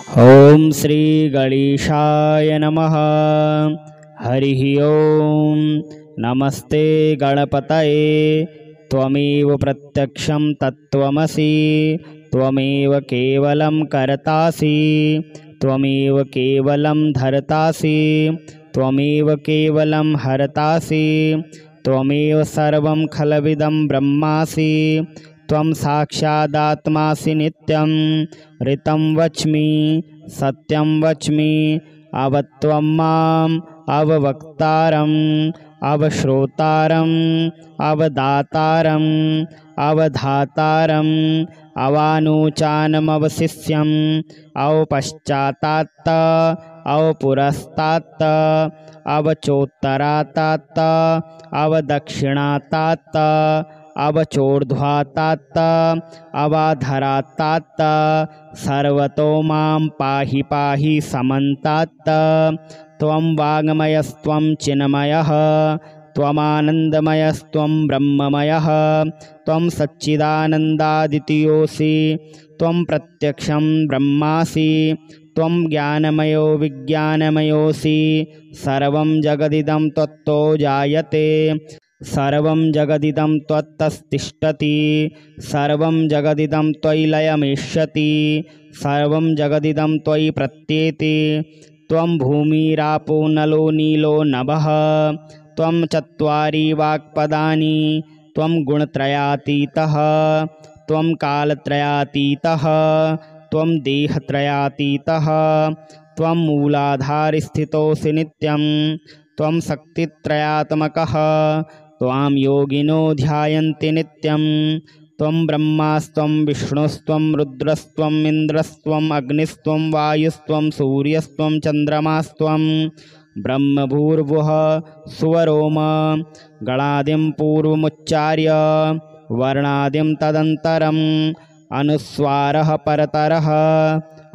ओम श्री गणेशाय नमः। हरिः ओम। नमस्ते गणपतये। त्वमेव प्रत्यक्षं तत्त्वमसि। त्वमेव केवलं कर्तासि। त्वमेव केवलं धर्तासि। त्वमेव केवलं हर्तासि। त्वमेव सर्वं खलविदं ब्रह्मासि। त्वं साक्षादात्मासि नित्यं। ऋतं वच्मि सत्यं वच्मि। अवत्वं माम् अववक्तारम् अवश्रोतारम् अवदातारम् अवधातारम् अवानुचानमवशिष्यम् अवपश्चातात्त अवपुरस्तात्त अवचोत्तरातात्त अवदक्षिणातात्त अवचोर्ध्वातात्त अवाधरातात्त सर्वतो मां पाहि पाहि समन्तात्त। त्वं वाङ्मयस्त्वं चिन्मयः त्वमानन्दमयस्त्वं ब्रह्ममयः। त्वं सच्चिदानन्दादितीयोऽसि। त्वं प्रत्यक्षं ब्रह्मासि। त्वं ज्ञानमयो विज्ञानमयोऽसि। सर्वं जगदिदं त्वत्तो जायते। सर्वं जगदिदं त्वत्तस्तिष्ठति। सर्वं जगदिदं त्वयि लयमेष्यति। सर्वं जगदिदं त्वयि प्रत्येति। त्वं भूमिरापो नलो नीलो नभः। त्वं चत्वारि वाक्पदानि। त्वं गुणत्रयातीतः। त्वं कालत्रयातीतः। त्वं देहत्रयातीतः। त्वं मूलाधारस्थितोऽसि नित्यं। त्वं शक्तित्रयात्मकः। त्वां योगिनो ध्यायन्ति नित्यं। त्वं ब्रह्मास्त्वं विष्णुस्त्वं रुद्रस्त्वम् इन्द्रस्त्वम् अग्निस्त्वं वायुस्त्वं सूर्यस्त्वं चन्द्रमास्त्वं ब्रह्मभूर्भुवः सुवरोम। गणादिं पूर्वमुच्चार्य वर्णादिं तदन्तरम् अनुस्वारः परतरः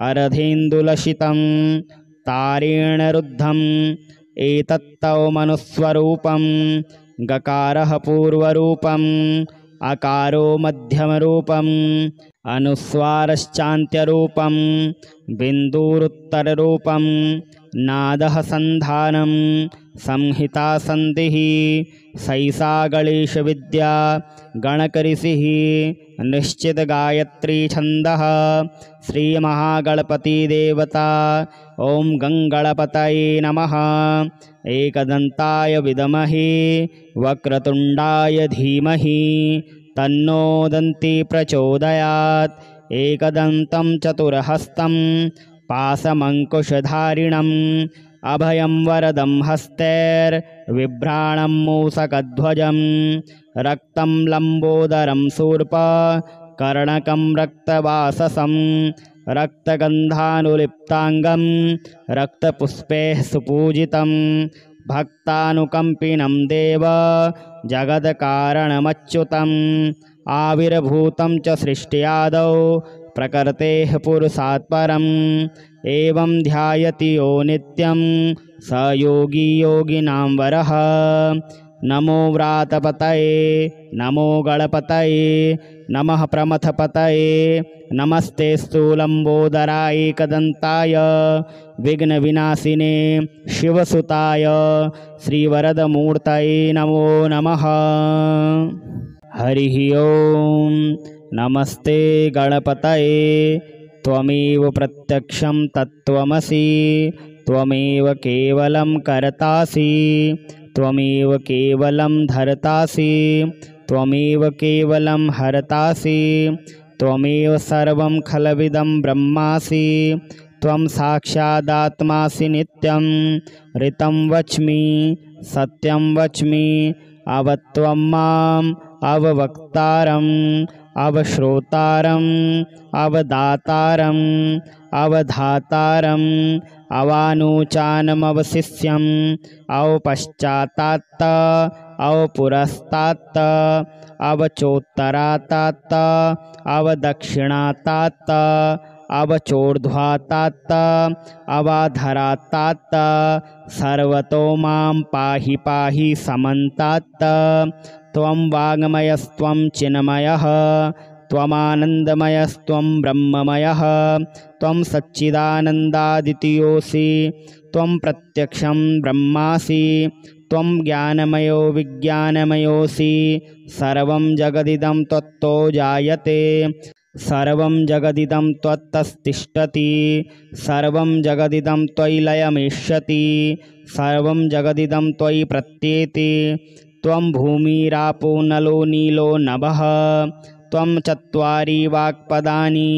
अर्धेन्दुलसितं तारेण रुद्धम् एतत्तव मनुस्वरूपं। गकारः पूर्वरूपम् अकारो मध्यमरूपम् अनुस्वारश्चान्त्यरूपं बिन्दुरुत्तररूपं नादः सन्धानं संहिता सन्धिः सैषा गणेशविद्या गणकऋषिः निश्चितगायत्री छन्दः श्रीमहागणपतिदेवता। ॐ गङ्गणपतये नमः। एकदन्ताय विद्महे वक्रतुण्डाय धीमहि तन्नो दन्ती प्रचोदयात्। एकदन्तं चतुर्हस्तं पाशमङ्कुशधारिणम् अभयं वरदं हस्तैर्बिभ्राणं मूषकध्वजं रक्तं लम्बोदरं शूर्पकर्णकं रक्तवाससं रक्तगन्धानुलिप्ताङ्गं रक्तपुष्पैः सुपूजितं भक्तानुकम्पिनं देव जगत्कारणमच्युतम् आविर्भूतं च सृष्ट्यादौ प्रकृतेः पुरुषात् परम् एवं ध्यायति यो नित्यं स योगी योगिनां वरः। नमो व्रातपतये नमो गणपतये नमः प्रमथपतये नमस्ते स्थूलम्बोदराय एकदन्ताय विघ्नविनाशिने शिवसुताय श्रीवरदमूर्तये नमो नमः। हरिः ओम। नमस्ते गणपतये। त्वमेव प्रत्यक्षं तत्त्वमसि। त्वमेव केवलं कर्तासि। त्वमेव केवलं धर्तासि। त्वमेव केवलं हर्तासि। त्वमेव सर्वं खलविदं ब्रह्मासि। त्वं साक्षादात्मासि नित्यं। ऋतं वच्मि सत्यं वच्मि। अवत्वं माम् अववक्तारम् अवश्रोतारम् अवदातारम् अवधातारम् अवानुचानमवशिष्यम् अवपश्चातात्त अवपुरस्तात्त अवचोत्तरातात्त अवदक्षिणातात्त अवचोर्ध्वातात्त अवाधरातात्त सर्वतो मां पाहि पाहि समन्तात्त। त्वं वाङ्मयस्त्वं चिन्मयः त्वमानन्दमयस्त्वं ब्रह्ममयः त्वं सच्चिदानन्दादितीयोऽसि त्वं प्रत्यक्षं ब्रह्मासि त्वं ज्ञानमयो विज्ञानमयोऽसि सर्वं जगदिदं त्वत्तो जायते सर्वं जगदिदं त्वत्तस्तिष्ठति सर्वं जगदिदं त्वयि लयमिष्यति सर्वं जगदिदं त्वयि प्रत्येति त्वं भूमिरापो नलो नीलो नभः त्वं चत्वारि वाक्पदानि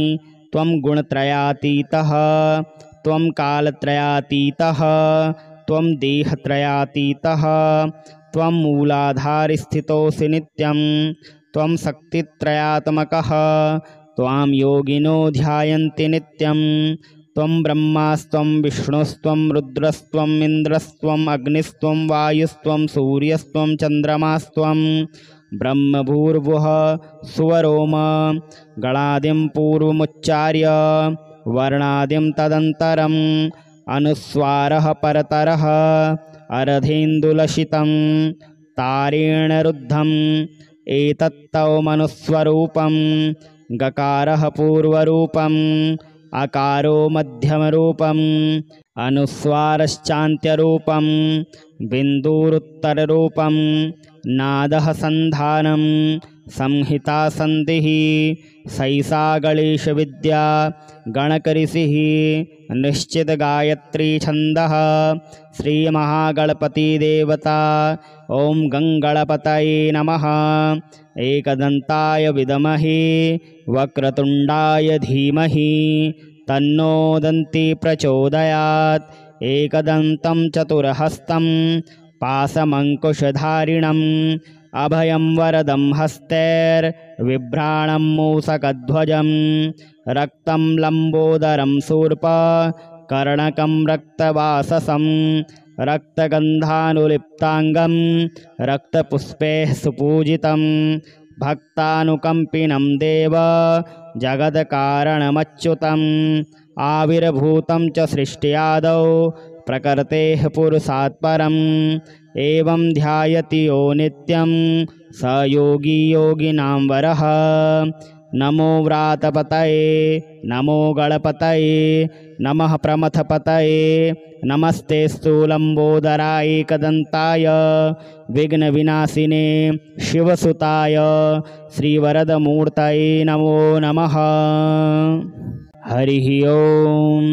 त्वं गुणत्रयातीतः त्वं कालत्रयातीतः त्वं देहत्रयातीतः त्वं मूलाधारस्थितोऽसि नित्यं त्वं शक्तित्रयात्मकः त्वां योगिनो ध्यायन्ति नित्यं त्वं ब्रह्मास्त्वं विष्णुस्त्वं रुद्रस्त्वम् इन्द्रस्त्वम् अग्निस्त्वं वायुस्त्वं सूर्यस्त्वं चन्द्रमास्त्वं ब्रह्मभूर्भुवः सुवरोम गणादिं पूर्वमुच्चार्य वर्णादिं तदन्तरम् अनुस्वारः परतरः अर्धेन्दुलसितं तारेण रुद्धम् एतत्तौ मनुस्वरूपं गकारः पूर्वरूपम् अकारो मध्यमरूपम् अनुस्वारश्चान्त्यरूपं बिन्दुरुत्तररूपं नादः सन्धानं संहिता सन्धिः सैषा गणेशविद्या गणकऋषिः निश्चितगायत्री छन्दः श्रीमहागणपतिदेवता ॐ गङ्गणपतये नमः एकदन्ताय विद्महे वक्रतुण्डाय धीमहि तन्नो दन्ती प्रचोदयात् एकदन्तं चतुर्हस्तं पाशमङ्कुशधारिणम् अभयं वरदं हस्तैर्बिभ्राणं मूषकध्वजं रक्तं लम्बोदरं शूर्पकर्णकं रक्तवाससं रक्तगन्धानुलिप्ताङ्गं रक्तपुष्पैः सुपूजितं भक्तानुकम्पिनं देव जगत्कारणमच्युतम् आविर्भूतं च सृष्ट्यादौ प्रकृतेः पुरुषात् परम् एवं ध्यायति यो नित्यं स योगी योगिनां वरः नमो व्रातपतये नमो गणपतये नमः प्रमथपतये नमस्ते स्थूलम्बोदराय एकदन्ताय विघ्नविनाशिने शिवसुताय श्रीवरदमूर्तये नमो नमः। हरिः ओं।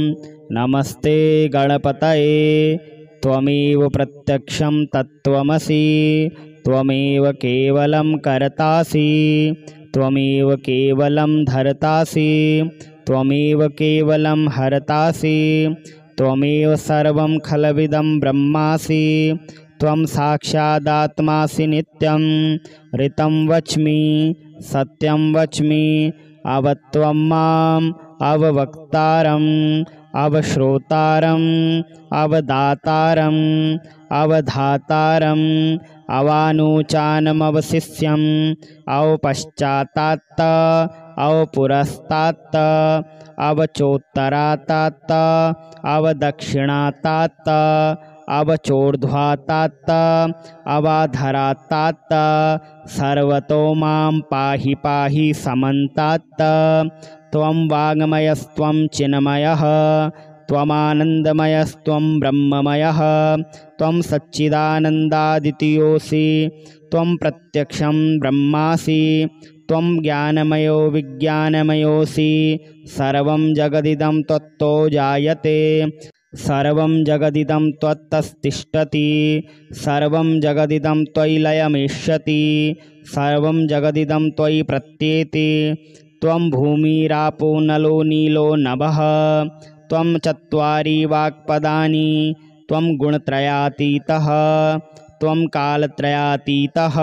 नमस्ते गणपतये त्वमेव प्रत्यक्षं तत्त्वमसि त्वमेव केवलं कर्तासि त्वमेव केवलं धर्तासि त्वमेव केवलं हर्तासि त्वमेव सर्वं खलविदं ब्रह्मासि त्वं साक्षादात्मासि नित्यं ऋतं वच्मि सत्यं वच्मि अवत्वं माम् अववक्तारम् अवश्रोतारम् अवदातारम् अवधातारम् अवानुचानमवशिष्यम् अवपश्चात्तात् अवपुरस्तात् अवचोत्तरात् अवदक्षिणात् अवचोर्ध्वात् अवाधरात् सर्वतो मां पाहि पाहि समन्तात् त्वं वाङ्मयस्त्वं चिन्मयः त्वमानन्दमयस्त्वं ब्रह्ममयः त्वं सच्चिदानन्दादितीयोऽसि त्वं प्रत्यक्षं ब्रह्मासि त्वं ज्ञानमयो विज्ञानमयोऽसि सर्वं जगदिदं त्वत्तो जायते सर्वं जगदिदं त्वत्तस्तिष्ठति सर्वं जगदिदं त्वयि लयमिष्यति सर्वं जगदिदं त्वयि प्रत्येति त्वं भूमिरापो नलो नीलो नभः त्वं चत्वारि वाक्पदानि त्वं गुणत्रयातीतः त्वं कालत्रयातीतः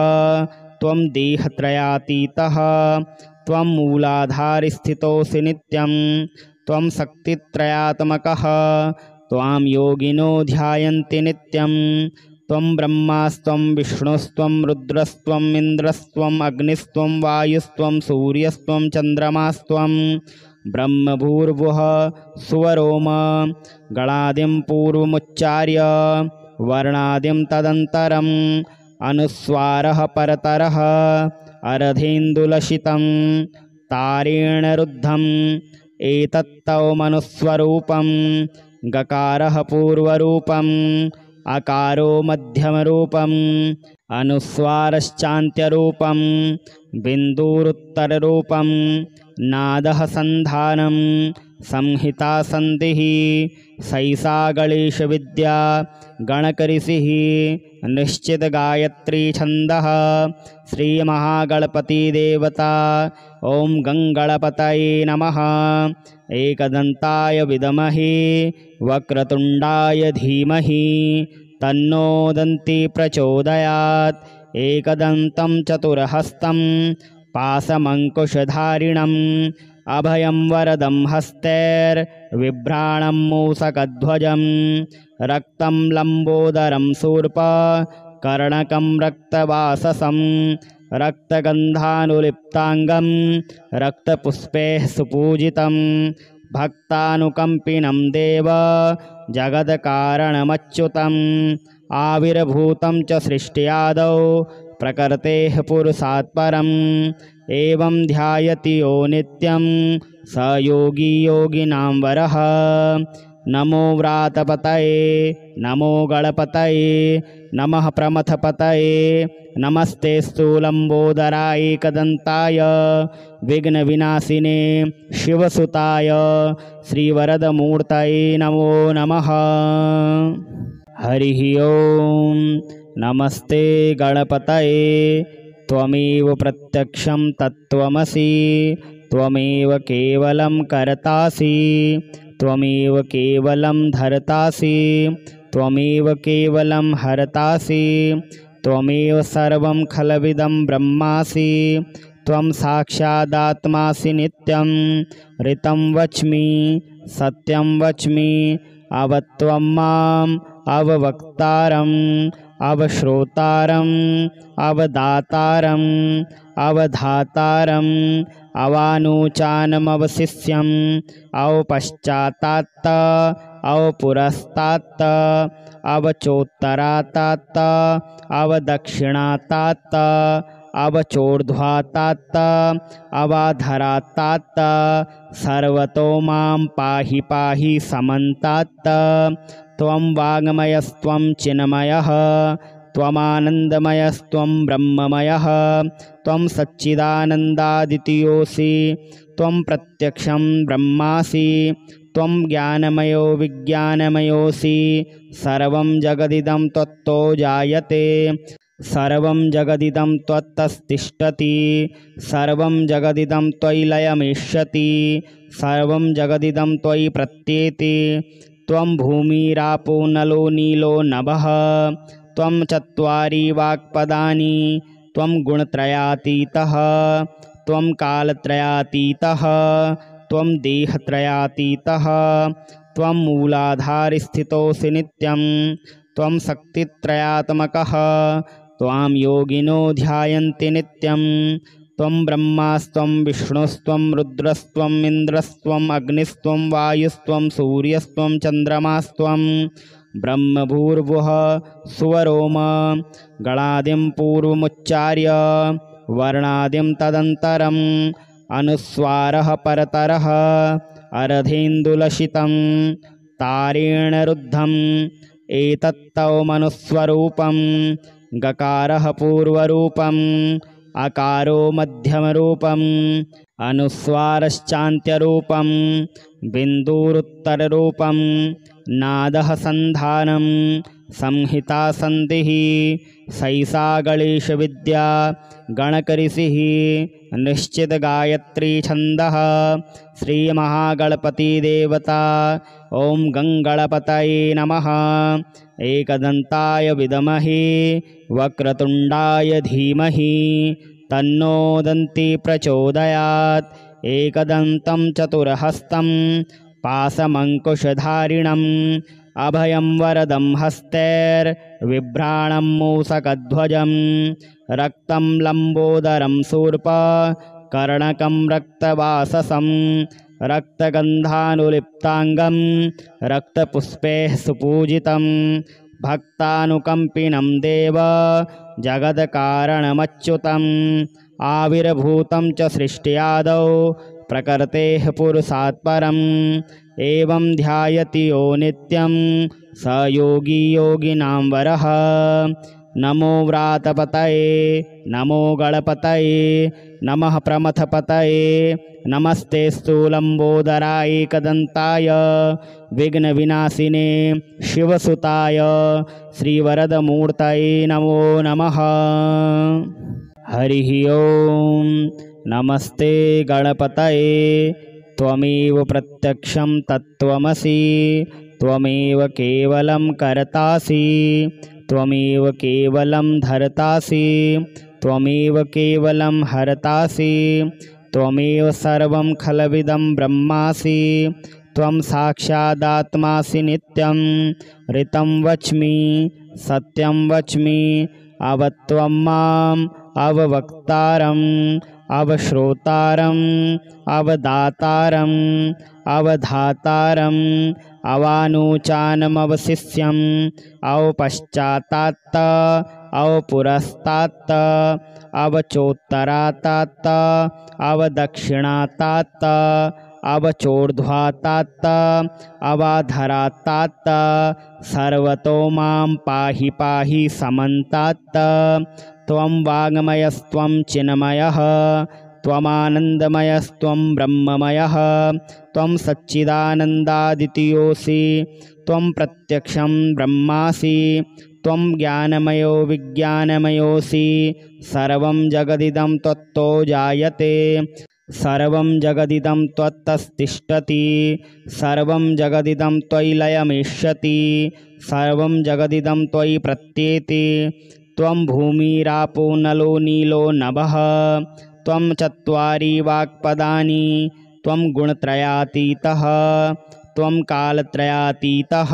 त्वं देहत्रयातीतः त्वं मूलाधारस्थितोऽसि नित्यं त्वं शक्तित्रयात्मकः त्वां योगिनो ध्यायन्ति नित्यं त्वं ब्रह्मास्त्वं विष्णुस्त्वं रुद्रस्त्वम् इन्द्रस्त्वम् अग्निस्त्वं वायुस्त्वं सूर्यस्त्वं चन्द्रमास्त्वं ब्रह्मभूर्भुवः सुवरोम गणादिं पूर्वमुच्चार्य वर्णादिं तदन्तरम् अनुस्वारः परतरः अर्धेन्दुलसितं तारेण रुद्धम् एतत्तौ मनुस्वरूपं गकारः पूर्वरूपम् अकारो मध्यमरूपम् अनुस्वारश्चान्त्यरूपं बिन्दुरुत्तररूपं नादः सन्धानं संहिता सन्धिः सैसा गणेशविद्या गणकऋषिः निश्चितगायत्री छन्दः श्रीमहागणपतिदेवता ॐ गङ्गणपतये नमः। एकदन्ताय विद्महे वक्रतुण्डाय धीमहि तन्नो दन्ती प्रचोदयात्। एकदन्तं चतुर्हस्तं पाशमङ्कुशधारिणम् अभयं वरदं हस्तैर्बिभ्राणं मूषकध्वजं रक्तं लम्बोदरं शूर्पकर्णकं रक्तवाससं रक्तगन्धानुलिप्ताङ्गं रक्तपुष्पैः सुपूजितं भक्तानुकम्पिनं देव जगत्कारणमच्युतम् आविर्भूतं च सृष्ट्यादौ प्रकृतेः पुरुषात् परम् एवं ध्यायति यो नित्यं स योगी योगिनां वरः। नमो व्रातपतये नमो गणपतये नमः प्रमथपतये नमस्ते स्थूलम्बोदराय एकदन्ताय विघ्नविनाशिने शिवसुताय श्रीवरदमूर्तये नमो नमः। हरिः ओं। नमस्ते गणपतये त्वमेव प्रत्यक्षं तत्त्वमसि त्वमेव केवलं कर्तासि त्वमेव केवलं धर्तासि त्वमेव केवलं हर्तासि त्वमेव सर्वं खलविदं ब्रह्मासि त्वं साक्षादात्मासि नित्यं ऋतं वच्मि सत्यं वच्मि अवत्वं माम् अववक्तारम् अवश्रोतारम् अवदातारम् अवधातारम् अवानुचानमवशिष्यम् अवपश्चात्तात् अवपुरस्तात् अवचोत्तरात् अवदक्षिणात् अवचोर्ध्वात् अवाधरात् सर्वतो मां पाहि पाहि समन्तात्। त्वं वाङ्मयस्त्वं चिन्मयः त्वमानन्दमयस्त्वं ब्रह्ममयः त्वं सच्चिदानन्दादित्योऽसि त्वं प्रत्यक्षं ब्रह्मासि त्वं ज्ञानमयो विज्ञानमयोऽसि सर्वं जगदिदं त्वत्तो जायते सर्वं जगदिदं त्वत्तस्तिष्ठति सर्वं जगदिदं त्वयि लयमिष्यति सर्वं जगदिदं त्वयि प्रत्येति त्वं भूमिरापो नलो नीलो नभः त्वं चत्वारि वाक्पदानि त्वं गुणत्रयातीतः त्वं कालत्रयातीतः त्वं देहत्रयातीतः त्वं मूलाधारस्थितोऽसि नित्यं त्वं शक्तित्रयात्मकः त्वां योगिनो ध्यायन्ति नित्यं त्वं ब्रह्मास्त्वं विष्णुस्त्वं रुद्रस्त्वम् इन्द्रस्त्वम् अग्निस्त्वं वायुस्त्वं सूर्यस्त्वं चन्द्रमास्त्वं ब्रह्मभूर्भुवः सुवरोम गणादिं पूर्वमुच्चार्य वर्णादिं तदन्तरम् अनुस्वारः परतरः अर्धेन्दुलसितं तारेण रुद्धम् एतत्तौ मनुस्वरूपं गकारः पूर्वरूपम् अकारो मध्यमरूपम् अनुस्वारश्चान्त्यरूपं बिन्दुरुत्तररूपं नादः सन्धानं संहिता सन्धिः सैसा गणेशविद्या गणकऋषिः निश्चितगायत्री छन्दः श्रीमहागणपतिदेवता ॐ गङ्गणपतये नमः। एकदन्ताय विद्महे वक्रतुण्डाय धीमहि तन्नो दन्ती प्रचोदयात्। एकदन्तं चतुर्हस्तं पाशमङ्कुशधारिणम् अभयं वरदं हस्तैर्बिभ्राणं मूषकध्वजं रक्तं लम्बोदरं शूर्पकर्णकं रक्तवाससं रक्तगन्धानुलिप्ताङ्गं रक्तपुष्पैः सुपूजितं भक्तानुकम्पिनं देव जगत्कारणमच्युतम् आविर्भूतं च सृष्ट्यादौ प्रकृतेः पुरुषात् परम् एवं ध्यायति यो नित्यं स योगी योगिनां वरः। नमो व्रातपतये नमो गणपतये नमः प्रमथपतये नमस्ते लंबोदराय एकदंताय विघ्नविनाशिने शिवसुताय श्रीवरदमूर्तये नमो नमः। हरिः ओम। नमस्ते गणपतये त्वमेव प्रत्यक्षं तत्त्वमसि त्वमेव केवलं कर्तासि त्वमेव केवलं धर्तासि त्वमेव केवलं हर्तासि त्वमेव सर्वं खलविदं ब्रह्मासि त्वं साक्षादात्मासि नित्यं ऋतं वच्मि सत्यं वच्मि अवत्वं माम् अववक्तारम् अवश्रोतारम् अवदातारम् अवधातारम् अवानुचानमवशिष्यम् अवपश्चात्तात् अवपुरस्तात् अवचोत्तरात् अवदक्षिणात् अवचोर्ध्वात् अवाधरात् सर्वतो मां पाहि पाहि समन्तात्। त्वं वाङ्मयस्त्वं चिन्मयः त्वमानन्दमयस्त्वं ब्रह्ममयः त्वं सच्चिदानन्दादित्योऽसि त्वं प्रत्यक्षं ब्रह्मासि त्वं ज्ञानमयो विज्ञानमयोऽसि सर्वं जगदिदं त्वत्तो जायते सर्वं जगदिदं त्वत्तस्तिष्ठति सर्वं जगदिदं त्वयि लयमिष्यति सर्वं जगदिदं त्वयि प्रत्येति त्वं भूमिरापो नलो नीलो नभः त्वं चत्वारि वाक्पदानि त्वं गुणत्रयातीतः त्वं कालत्रयातीतः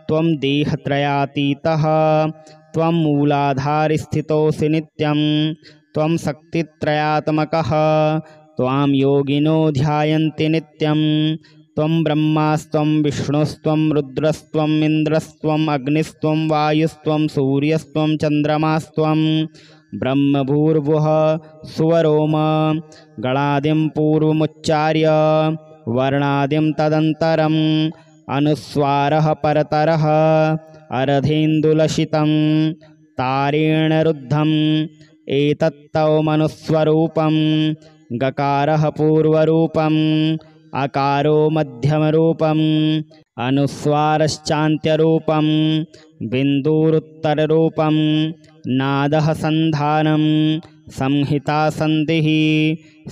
त्वं देहत्रयातीतः त्वं मूलाधारस्थितोऽसि नित्यं त्वं शक्तित्रयात्मकः त्वां योगिनो ध्यायन्ति नित्यं त्वं ब्रह्मास्त्वं विष्णुस्त्वं रुद्रस्त्वम् इन्द्रस्त्वम् अग्निस्त्वं वायुस्त्वं सूर्यस्त्वं चन्द्रमास्त्वं ब्रह्मभूर्भुवः सुवरोम गणादिं पूर्वमुच्चार्य वर्णादिं तदन्तरम् अनुस्वारः परतरः अर्धेन्दुलसितं तारेण रुद्धम् एतत्तव मनुस्वरूपं गकारः पूर्वरूपम् अकारो मध्यमरूपम् अनुस्वारश्चान्त्यरूपं बिन्दुरुत्तररूपं नादः सन्धानं संहिता सन्धिः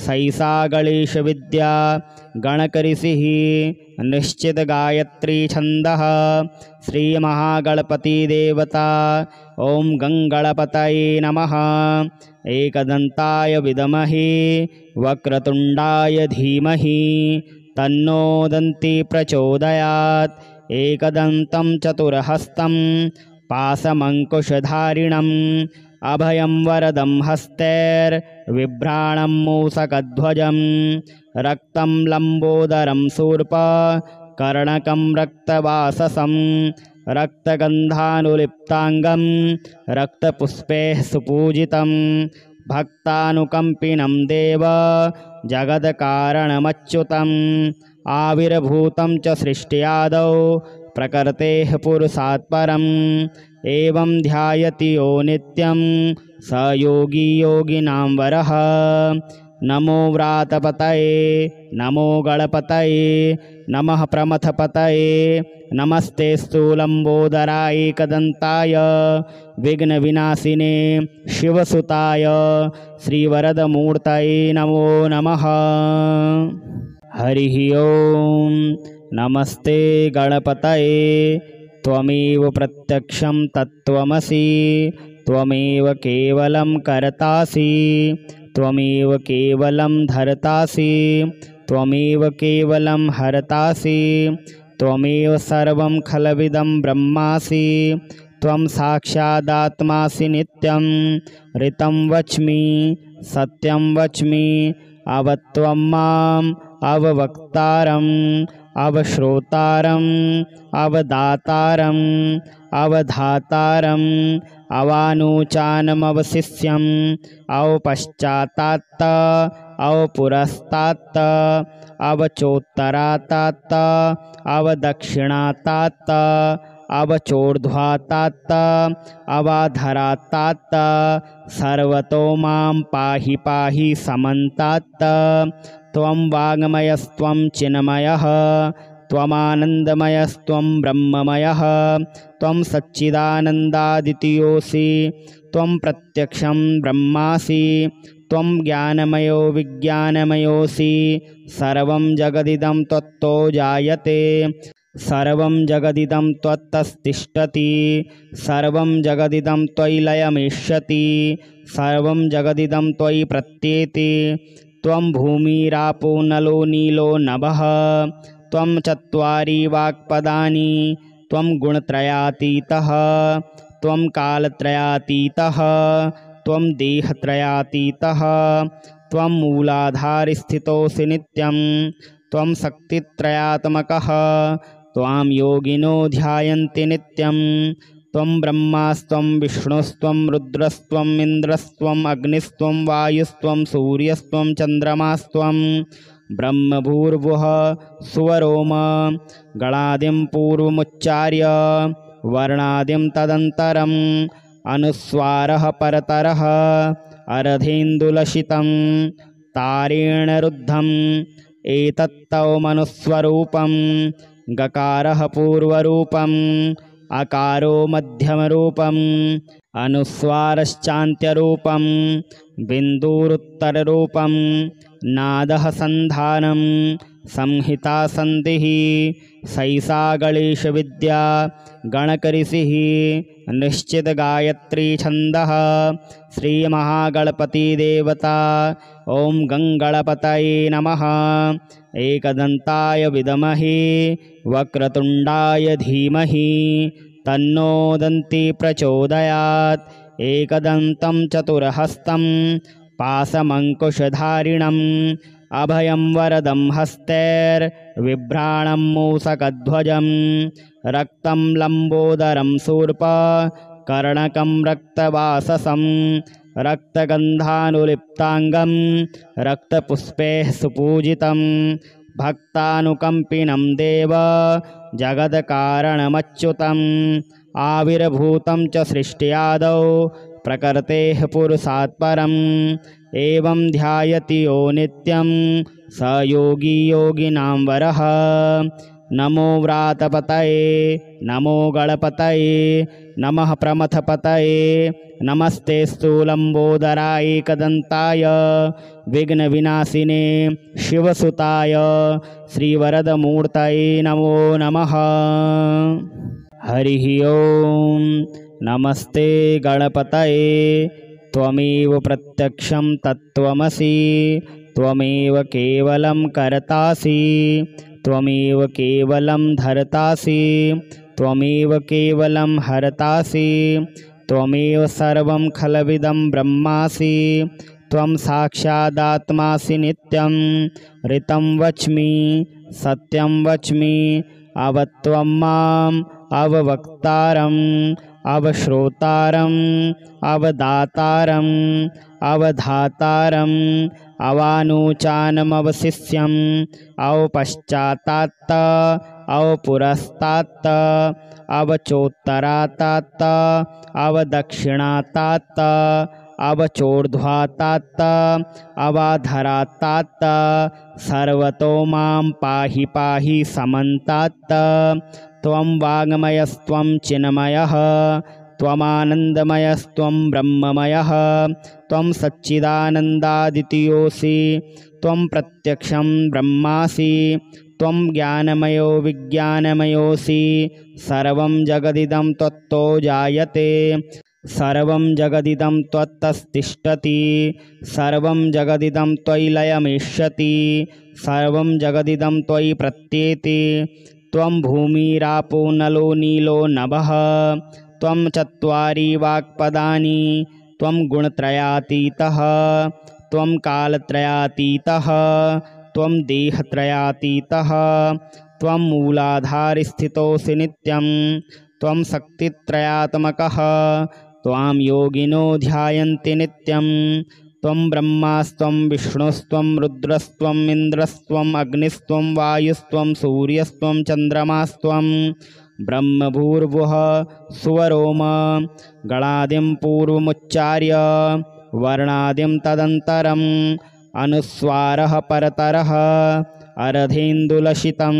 सैषा गणेशविद्या गणकऋषिः निश्चित गायत्री छन्दः श्रीमहागणपतिदेवता ॐ गङ्गणपतये नमः। एकदन्ताय विद्महे वक्रतुण्डाय धीमहि तन्नो दन्ती प्रचोदयात्। एकदन्तं चतुर्हस्तं पाशमङ्कुशधारिणम् अभयं वरदं हस्तैर्बिभ्राणं मूषकध्वजं रक्तं लम्बोदरं शूर्पकर्णकं रक्तवाससं रक्तगन्धानुलिप्ताङ्गं रक्तपुष्पैः सुपूजितं भक्तानुकम्पिनं देव जगत्कारणमच्युतम् आविर्भूतं च सृष्ट्यादौ प्रकृतेः पुरुषात् परम् एवं ध्यायति यो नित्यं स योगी योगिनां वरः। नमो व्रातपतये नमो गणपतये नमः प्रमथपतये नमस्ते लंबोदराय एकदंताय विघ्नविनाशिने शिवसुताय श्रीवरदमूर्तये नमो नमः। हरिः ओम। नमस्ते गणपतये त्वमेव प्रत्यक्षं तत्त्वमसि त्वमेव केवलं कर्तासि त्वमेव केवलं धर्तासि त्वमेव केवलं हर्तासि त्वमेव सर्वं खलविदं ब्रह्मासि त्वं साक्षादात्मासि नित्यं ऋतं वच्मि सत्यं वच्मि अवत्वं माम् अववक्तारम् अवश्रोतारम् अवदातारम् अवधातारम् अवानुचानमवशिष्यम् अवपश्चात्तात् अवपुरस्तात् अवचोत्तरात् अवदक्षिणात् अवचोर्ध्वात् अवाधरात् सर्वतो मां पाहि पाहि समन्तात्। त्वं वाङ्मयस्त्वं चिन्मयः त्वमानन्दमयस्त्वं ब्रह्ममयः त्वं सच्चिदानन्दादितीयोऽसि त्वं प्रत्यक्षं ब्रह्मासि त्वं ज्ञानमयो विज्ञानमयोऽसि। सर्वं जगदिदं त्वत्तो जायते सर्वं जगदिदं त्वत्तस्तिष्ठति सर्वं जगदिदं त्वयि लयमिष्यति सर्वं जगदिदं त्वयि प्रत्येति। त्वं भूमिरापो नलो नीलो नभः त्वं चत्वारि वाक्पदानि त्वं गुणत्रयातीतः त्वं कालत्रयातीतः त्वं देहत्रयातीतः त्वं मूलाधारस्थितोऽसि नित्यं त्वं शक्तित्रयात्मकः त्वां योगिनो ध्यायन्ति नित्यं। त्वं ब्रह्मास्त्वं विष्णुस्त्वं रुद्रस्त्वम् इन्द्रस्त्वम् अग्निस्त्वं वायुस्त्वं सूर्यस्त्वं चन्द्रमास्त्वं ब्रह्मभूर्भुवः सुवरोम गणादिं पूर्वमुच्चार्य वर्णादिं तदन्तरम् अनुस्वारः परतरः अर्धेन्दुलसितं तारेण रुद्धम् एतत्तव मनुस्वरूपं गकारः पूर्वरूपम् अकारो मध्यमरूपम् अनुस्वारश्चान्त्यरूपं बिन्दुरुत्तररूपं नादः सन्धानं संहिता सन्धिः सैषा गणेशविद्या गणकऋषिः निश्चितगायत्री छन्दः श्रीमहागणपतिदेवता। ॐ गङ्गणपतये नमः। एकदन्ताय विद्महे वक्रतुण्डाय धीमहि तन्नो दन्ती प्रचोदयात्। एकदन्तं चतुर्हस्तं पाशमङ्कुशधारिणम् अभयं वरदं हस्तैर्बिभ्राणं मूषकध्वजं रक्तं लम्बोदरं शूर्पकर्णकं रक्तवाससं रक्तगन्धानुलिप्ताङ्गं रक्तपुष्पैः सुपूजितं भक्तानुकम्पिनं देव जगत्कारणमच्युतम् आविर्भूतं च सृष्ट्यादौ प्रकृतेः पुरुषात् परम् एवं ध्यायति यो नित्यं स योगी योगिनां वरः। नमो व्रातपतये नमो गणपतये नमः प्रमथपतये नमस्ते स्थूलम्बोदराय एकदन्ताय विघ्नविनाशिने शिवसुताय श्रीवरदमूर्तये नमो नमः। हरिः ओं। नमस्ते गणपतये त्वमेव प्रत्यक्षं तत्त्वमसि त्वमेव केवलं कर्तासि त्वमेव केवलं धर्तासि त्वमेव केवलं हर्तासि त्वमेव सर्वं खलविदं ब्रह्मासि त्वं साक्षादात्मासि नित्यं ऋतं वच्मि सत्यं वच्मि अवत्वं माम् अववक्तारम् अवश्रोतारम् अवदातारम् अवधातारम् अवानुचानमवशिष्यम् अवपश्चात्तात् अवपुरस्तात् अवचोत्तरात् अवदक्षिणात् अवचोर्ध्वात् अवाधरात् सर्वतो मां पाहि पाहि समन्तात्। त्वं वाङ्मयस्त्वं चिन्मयः त्वमानन्दमयस्त्वं ब्रह्ममयः त्वं सच्चिदानन्दादितीयोऽसि त्वं प्रत्यक्षं ब्रह्मासि त्वं ज्ञानमयो विज्ञानमयोऽसि। सर्वं जगदिदं त्वत्तो जायते सर्वं जगदिदं त्वत्तस्तिष्ठति सर्वं जगदिदं त्वयि लयमिष्यति सर्वं जगदिदं त्वयि प्रत्येति। त्वं भूमिरापो नलो नीलो नभः त्वं चत्वारि वाक्पदानि त्वं गुणत्रयातीतः त्वं कालत्रयातीतः त्वं देहत्रयातीतः त्वं मूलाधारस्थितोऽसि नित्यं त्वं शक्तित्रयात्मकः त्वां योगिनो ध्यायन्ति नित्यं त्वं ब्रह्मास्त्वं विष्णुस्त्वं रुद्रस्त्वम् इन्द्रस्त्वम् अग्निस्त्वं वायुस्त्वं सूर्यस्त्वं चन्द्रमास्त्वं ब्रह्मभूर्भुवः सुवरोम गणादिं पूर्वमुच्चार्य वर्णादिं तदन्तरम् अनुस्वारः परतरः अर्धेन्दुलसितं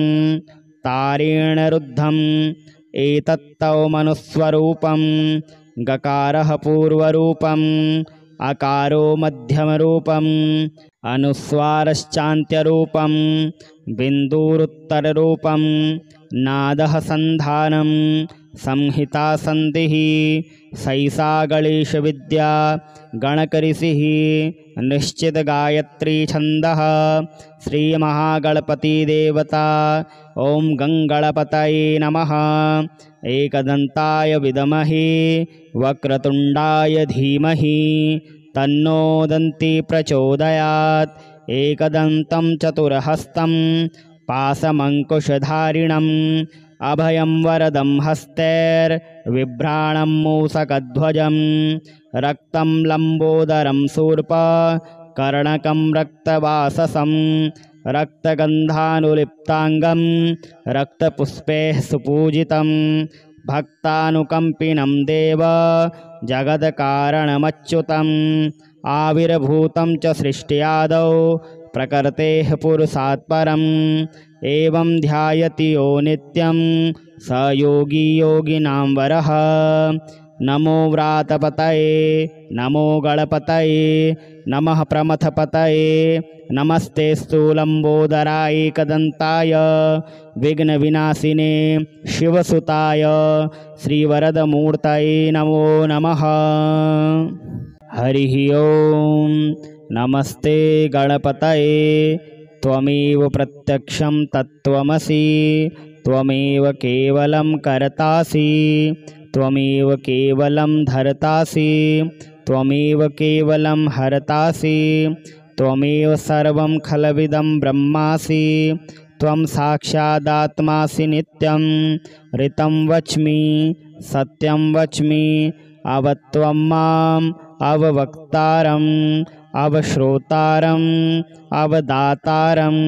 तारेण रुद्धम् एतत्तौ मनुस्वरूपं गकारः पूर्वरूपम् अकारो मध्यमरूपम् अनुस्वारश्चान्त्यरूपम् बिन्दुरुत्तररूपम् नादः सन्धानं संहिता सन्धिः सैषा गणेशविद्या गणकऋषिः निश्चित गायत्री छन्दः श्रीमहागणपतिदेवता ॐ गङ्गणपतये नमः। एकदन्ताय विद्महे वक्रतुण्डाय धीमहि तन्नो दन्ती प्रचोदयात्। एकदन्तं चतुर्हस्तं पाशमङ्कुशधारिणम् अभयं वरदं हस्तैर्बिभ्राणं मूषकध्वजं रक्तं लम्बोदरं शूर्पकर्णकं रक्तवाससं रक्तगन्धानुलिप्ताङ्गं रक्तपुष्पैः सुपूजितं भक्तानुकम्पिनं देव जगत्कारणमच्युतम् आविर्भूतं च सृष्ट्यादौ प्रकृतेः पुरुषात् परम् एवं ध्यायति यो नित्यं स योगी योगिनां वरः। नमो व्रातपतये नमो गणपतये नमः प्रमथपतये नमस्ते स्थूलम्बोदराय एकदन्ताय विघ्नविनाशिने शिवसुताय श्रीवरदमूर्तये नमो नमः। हरिः ओं। नमस्ते गणपतये त्वमेव प्रत्यक्षं तत्त्वमसि त्वमेव केवलं कर्तासि त्वमेव केवलं धर्तासि त्वमेव केवलं हर्तासि त्वमेव सर्वं खलविदं ब्रह्मासि त्वं साक्षादात्मासि नित्यं ऋतं वच्मि सत्यं वच्मि अवत्वं माम् अववक्तारम् अवश्रोतारम् अवदातारम्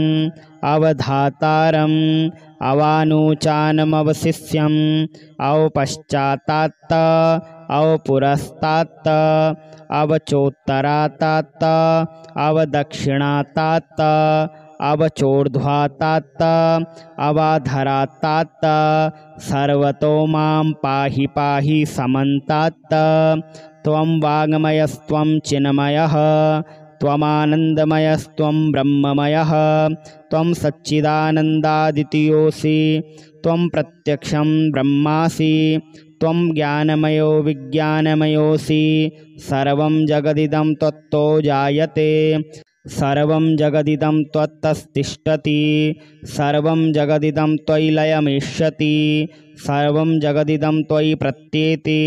अवधातारम् अवानुचानमवशिष्यम् अवपश्चात्तात् अवपुरस्तात् अवचोत्तरात् अवदक्षिणात् अवचोर्ध्वात् अवाधरात् सर्वतो मां पाहि पाहि समन्तात्। त्वं वाङ्मयस्त्वं चिन्मयः त्वमानन्दमयस्त्वं ब्रह्ममयः त्वं सच्चिदानन्दादितीयोऽसि त्वं प्रत्यक्षं ब्रह्मासि त्वं ज्ञानमयो विज्ञानमयोऽसि सर्वं जगदिदं त्वत्तो जायते सर्वं जगदिदं त्वत्तस्तिष्ठति सर्वं जगदिदं त्वयि लयमिष्यति सर्वं जगदिदं त्वयि प्रत्येति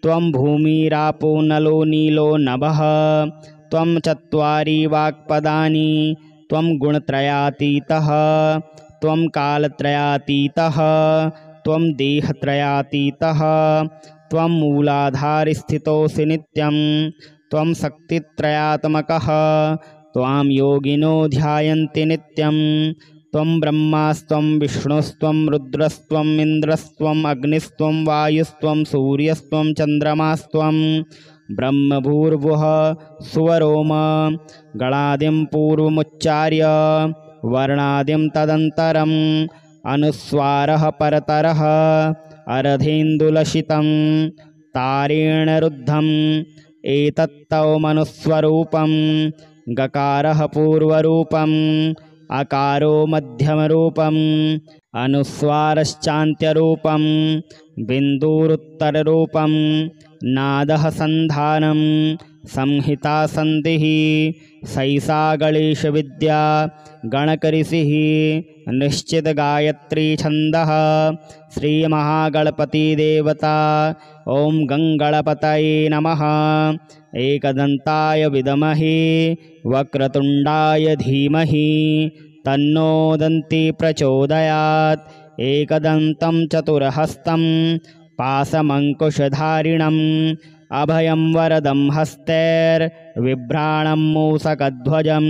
त्वं भूमिरापो नलो नीलो नभः त्वं चत्वारि वाक्पदानि त्वं गुणत्रयातीतः त्वं कालत्रयातीतः त्वं देहत्रयातीतः त्वं मूलाधारस्थितोऽसि नित्यं त्वं शक्तित्रयात्मकः त्वां योगिनो ध्यायन्ति नित्यं त्वं ब्रह्मास्त्वं विष्णुस्त्वं रुद्रस्त्वम् इन्द्रस्त्वम् अग्निस्त्वं वायुस्त्वं सूर्यस्त्वं चन्द्रमास्त्वं ब्रह्मभूर्भुवः सुवरोम गणादिं पूर्वमुच्चार्य वर्णादिं तदन्तरम् अनुस्वारः परतरः अर्धेन्दुलसितं तारेण रुद्धम् एतत्तौ मनुस्वरूपं गकारः पूर्वरूपम् अकारो मध्यमरूपम् अनुस्वारश्चान्त्यरूपम् बिन्दुरुत्तररूपम् नादः सन्धानं संहिता सन्धिः सैषा गणेशविद्या गणकऋषिः निश्चित गायत्री छन्दः श्रीमहागणपतिदेवता ॐ गङ्गणपतये नमः। एकदन्ताय विद्महे वक्रतुण्डाय धीमहि तन्नो दन्ती प्रचोदयात्। एकदन्तं चतुर्हस्तं पाशमङ्कुशधारिणम् अभयं वरदं हस्तैर्बिभ्राणं मूषकध्वजं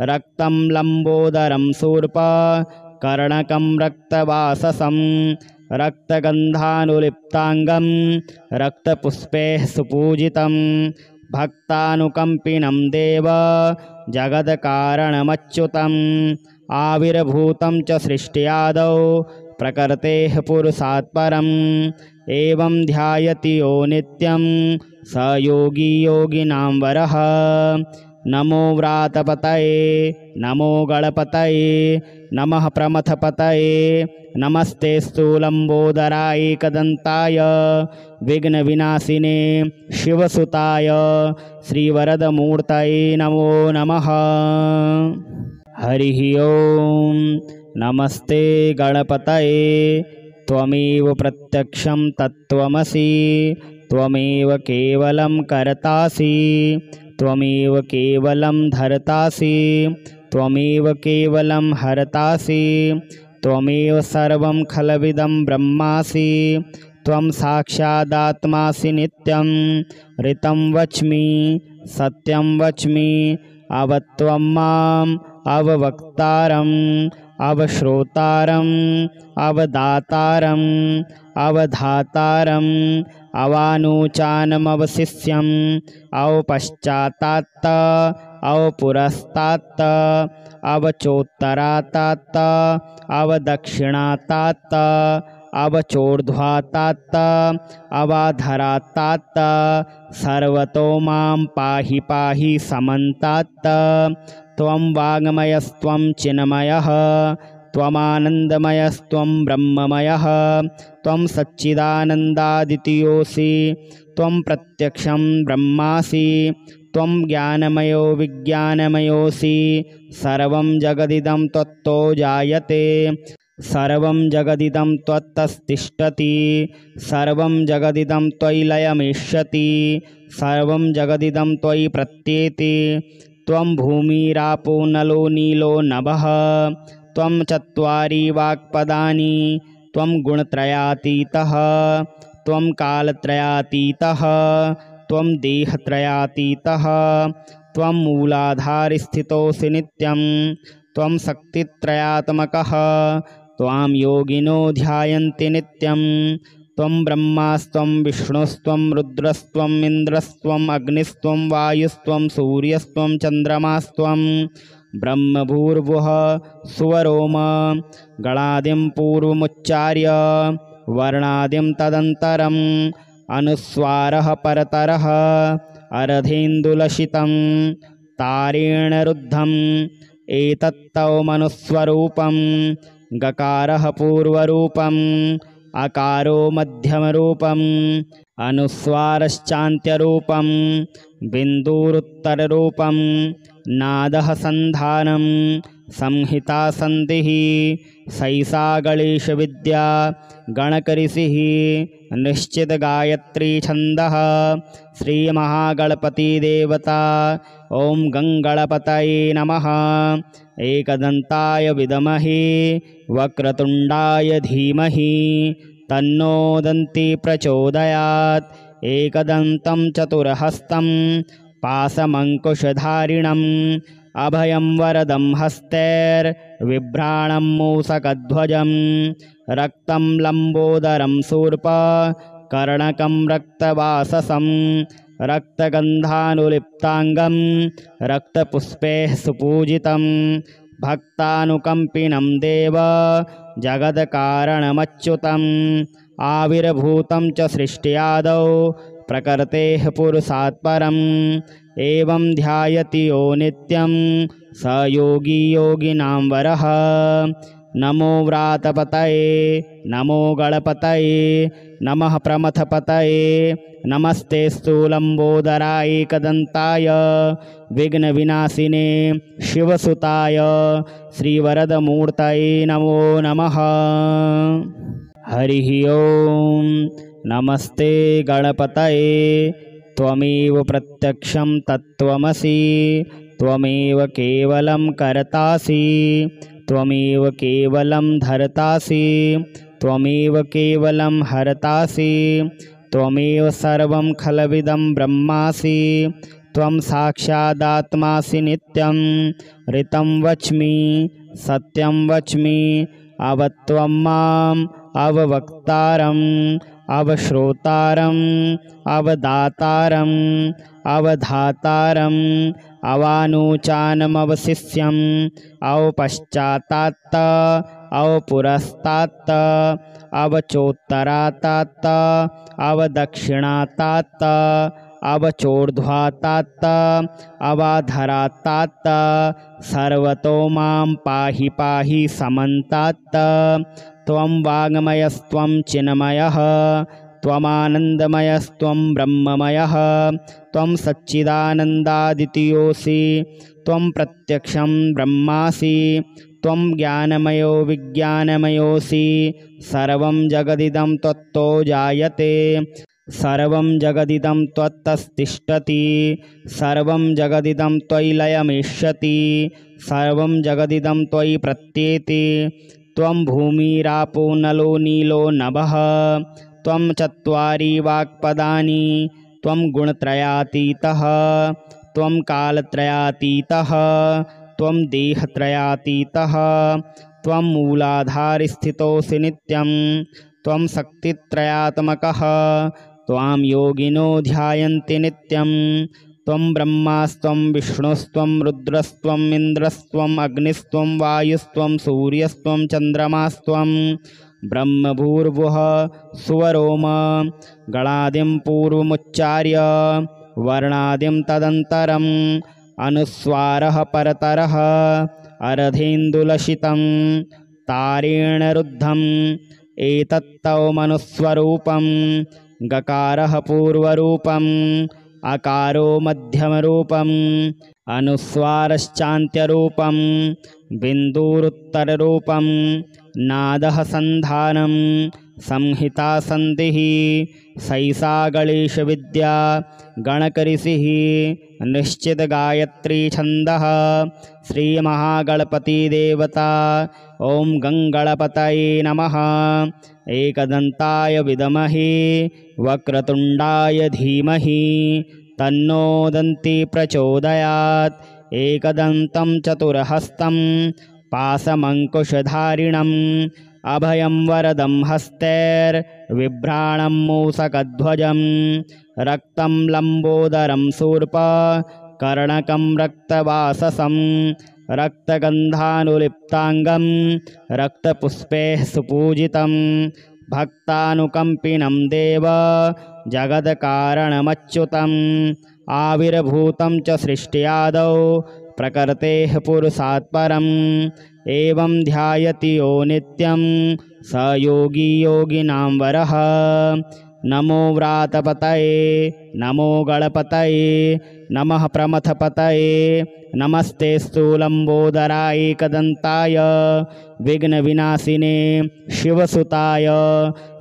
रक्तं लम्बोदरं शूर्पकर्णकं रक्तवाससं रक्तगन्धानुलिप्ताङ्गं रक्तपुष्पैः सुपूजितं भक्तानुकम्पिनं देव जगत्कारणमच्युतम् आविर्भूतं च सृष्ट्यादौ प्रकृतेः पुरुषात् परम् एवं ध्यायति यो नित्यं स योगी योगिनां वरः। नमो व्रातपतये नमो गणपतये नमः प्रमथपतये नमस्ते स्थूलम्बोदराय एकदन्ताय विघ्नविनाशिने शिवसुताय श्रीवरदमूर्तये नमो नमः। हरिः ओं। नमस्ते गणपतये त्वमेव प्रत्यक्षं तत्त्वमसि त्वमेव केवलं कर्तासि त्वमेव केवलं धर्तासि त्वमेव केवलं हर्तासि त्वमेव सर्वं खलविदं ब्रह्मासि त्वं साक्षादात्मासि नित्यं ऋतं वच्मि सत्यं वच्मि अवत्वं माम् अववक्तारम् अवश्रोतारम् अवदातारम् अवधातारम् अवानुचानमवशिष्यम् अवपश्चात्तात् अवपुरस्तात् अवचोत्तरात् अवदक्षिणात् अवचोर्ध्वात् अवाधरात् सर्वतो मां पाहि पाहि समन्तात्। त्वं वाङ्मयस्त्वं चिन्मयः त्वमानन्दमयस्त्वं ब्रह्ममयः त्वं सच्चिदानन्दादितीयोऽसि त्वं प्रत्यक्षं ब्रह्मासि त्वं ज्ञानमयो विज्ञानमयोऽसि सर्वं जगदिदं त्वत्तो जायते सर्वं जगदिदं त्वत्तस्तिष्ठति सर्वं जगदिदं त्वयि लयमिष्यति सर्वं जगदिदं त्वयि प्रत्येति त्वं भूमिरापो नलो नीलो नभः त्वं चत्वारि वाक्पदानि त्वं गुणत्रयातीतः त्वं कालत्रयातीतः त्वं देहत्रयातीतः त्वं मूलाधारस्थितोऽसि नित्यं त्वं शक्तित्रयात्मकः त्वां योगिनो ध्यायन्ति नित्यं त्वं ब्रह्मास्त्वं विष्णुस्त्वं रुद्रस्त्वं इन्द्रस्त्वम् अग्निस्त्वं वायुस्त्वं सूर्यस्त्वं चन्द्रमास्त्वं ब्रह्मभूर्भुवः सुवरोम गणादिं पूर्वमुच्चार्य वर्णादिं तदन्तरम् अनुस्वारः परतरः अर्धेन्दुलसितं तारेण रुद्धम् एतत्तवमनुस्वरूपं गकारः पूर्वरूपम् अकारो मध्यमरूपम् अनुस्वारश्चान्त्यरूपं बिन्दुरुत्तररूपं नादः सन्धानं संहिता सन्धिः सैषा गणेशविद्या गणकऋषिः निश्चितगायत्री छन्दः श्रीमहागणपतिदेवता। ॐ गङ्गणपतये नमः। एकदन्ताय विद्महे वक्रतुण्डाय धीमहि तन्नो दन्ती प्रचोदयात्। एकदन्तं चतुर्हस्तं पाशमङ्कुशधारिणम् अभयं वरदं हस्तैर्बिभ्राणं मूषकध्वजं रक्तं लम्बोदरं शूर्पकर्णकं रक्तवाससं रक्तगन्धानुलिप्ताङ्गं रक्तपुष्पैः सुपूजितं भक्तानुकम्पिनं देव जगत्कारणमच्युतम् आविर्भूतं च सृष्ट्यादौ प्रकृतेः पुरुषात् परम् एवं ध्यायति यो नित्यं स योगी योगिनां वरः। नमो व्रातपतये नमो गणपतये नमः प्रमथपतये नमस्ते स्थूलम्बोदराय एकदन्ताय विघ्नविनाशिने शिवसुताय श्रीवरदमूर्तये नमो नमः। हरिः ओं। नमस्ते गणपतये त्वमेव प्रत्यक्षं तत्त्वमसि त्वमेव केवलं कर्तासि त्वमेव केवलं धर्तासि त्वमेव केवलं हर्तासि त्वमेव सर्वं खलविदं ब्रह्मासि त्वं साक्षादात्मासि नित्यं ऋतं वच्मि सत्यं वच्मि अवत्वं माम् अववक्तारम् अवश्रोतारम् अवदातारम् अवधातारम् अवानुचानमवशिष्यम् अवपश्चात्तात् अवपुरस्तात् अवचोत्तरात् अवदक्षिणात् अवचोर्ध्वातात् अवाधरात् सर्वतो मां पाहि पाहि समन्तात् त्वं वाङ्मयस्त्वं चिन्मयः त्वमानन्दमयस्त्वं ब्रह्ममयः त्वं सच्चिदानन्दादितीयोऽसि त्वं प्रत्यक्षं ब्रह्मासि त्वं ज्ञानमयो विज्ञानमयोऽसि सर्वं जगदिदं त्वत्तो जायते सर्वं जगदिदं त्वत्तस्तिष्ठति सर्वं जगदिदं त्वयि लयमिष्यति सर्वं जगदिदं त्वयि प्रत्येति त्वं भूमिरापो नलो नीलो नभः त्वं चत्वारि वाक्पदानि त्वं गुणत्रयातीतः त्वं कालत्रयातीतः त्वं देहत्रयातीतः त्वं मूलाधारस्थितोऽसि नित्यं त्वं शक्तित्रयात्मकः त्वां योगिनो ध्यायन्ति नित्यं त्वं ब्रह्मास्त्वं विष्णुस्त्वं रुद्रस्त्वम् इन्द्रस्त्वम् अग्निस्त्वं वायुस्त्वं सूर्यस्त्वं चन्द्रमास्त्वं ब्रह्मभूर्भुवः सुवरोम गणादिं पूर्वमुच्चार्य वर्णादिं तदन्तरम् अनुस्वारः परतरः अर्धेन्दुलसितं तारेण रुद्धम् एतत्तव मनुस्वरूपं गकारः पूर्वरूपम् अकारो मध्यमरूपम् अनुस्वारश्चान्त्यरूपं बिन्दुरुत्तररूपं नादः सन्धानं संहिता सन्धिः सैषा गणेशविद्या गणकऋषिः निश्चितगायत्री छन्दः श्रीमहागणपतिदेवता ॐ गङ्गणपतये नमः एकदन्ताय विद्महे वक्रतुण्डाय धीमहि तन्नो दन्ती प्रचोदयात् एकदन्तं चतुर्हस्तं पाशमङ्कुशधारिणम् अभयं वरदं हस्तैर्बिभ्राणं मूषकध्वजं रक्तं लम्बोदरं शूर्पकर्णकं रक्तवाससं रक्तगन्धानुलिप्ताङ्गं रक्तपुष्पैः सुपूजितं भक्तानुकम्पिनं देव जगत्कारणमच्युतम् आविर्भूतं च सृष्ट्यादौ प्रकृतेः पुरुषात् परम् एवं ध्यायति यो नित्यं स योगी योगिनां वरः नमो व्रातपतये नमो गणपतये नमः प्रमथपतये नमस्ते स्थूलम्बोदराय एकदन्ताय विघ्नविनाशिने शिवसुताय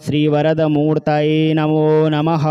श्रीवरदमूर्तये नमो नमः।